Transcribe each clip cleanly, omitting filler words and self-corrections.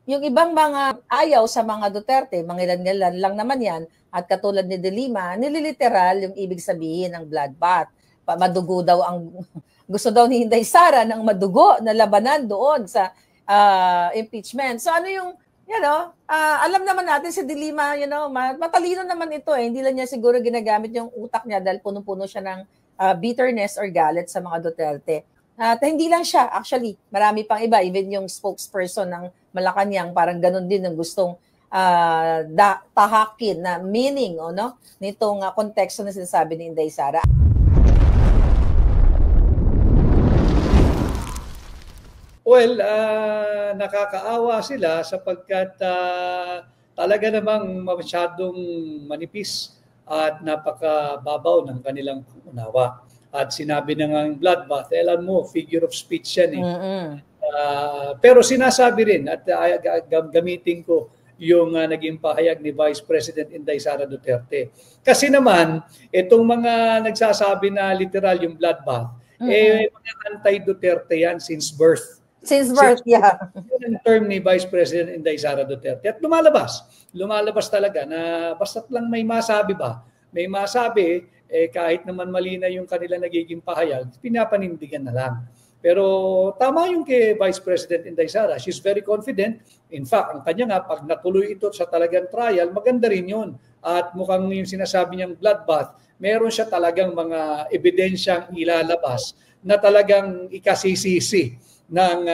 yung ibang mga ayaw sa mga Duterte, mga ilan-ilan lang naman yan, at katulad ni De Lima, nililiteral yung ibig sabihin ng bloodbath. Madugo daw ang gusto daw ni Inday Sara ng madugo na labanan doon sa impeachment. So ano yung, alam naman natin si De Lima, matalino naman ito eh. Hindi lang niya siguro ginagamit yung utak niya dahil punong-puno siya ng bitterness or galit sa mga Duterte. At hindi lang siya, actually, marami pang iba, even yung spokesperson ng Malacanang, parang ganun din ang gustong tahakin na meaning nitong konteksto na sinasabi ni Inday Sara. Well, nakakaawa sila sapagkat talaga namang masyadong manipis at napakababaw ng kanilang pangunawa. At sinabi na nga ng bloodbath, alam mo, figure of speech yan eh. Pero sinasabi rin at gamitin ko yung naging pahayag ni Vice President Inday Sara Duterte. Kasi naman, itong mga nagsasabi na literal yung bloodbath, mga anti-Duterte yan since birth. Since birth, yeah. Yun ang term ni Vice President Inday Sara Duterte. At lumalabas talaga na basta't lang may masabi ba, may masabi, kahit naman mali na yung kanila nagiging pahayag, pinapanindigan na lang. Pero tama yung kay Vice President Inday Sara. She's very confident. In fact, ang kanya nga, pag natuloy ito sa talagang trial, maganda rin yun. At mukhang yung sinasabi niyang bloodbath, meron siya talagang mga ebidensyang ilalabas na talagang ikasisisi ng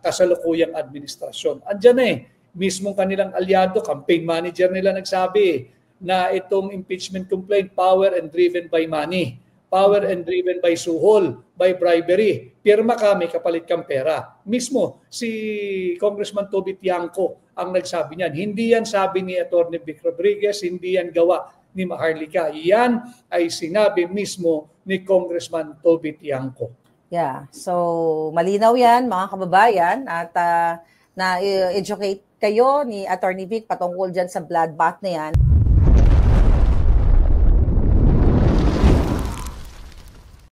kasalukuyang administrasyon. Andiyan na mismong kanilang aliado, campaign manager nila nagsabi na itong impeachment complaint, power and driven by money, power and driven by suhol, by bribery. Pirma ka, may kapalit kang pera. Mismo, si Congressman Toby Tiangco ang nagsabi niyan. Hindi yan sabi ni Atty. Vic Rodriguez, hindi yan gawa ni Maharlika. Yan ay sinabi mismo ni Congressman Toby Tiangco. Yeah, so malinaw yan mga kababayan at na-educate kayo ni Atty. Vic patungkol dyan sa bloodbath na yan.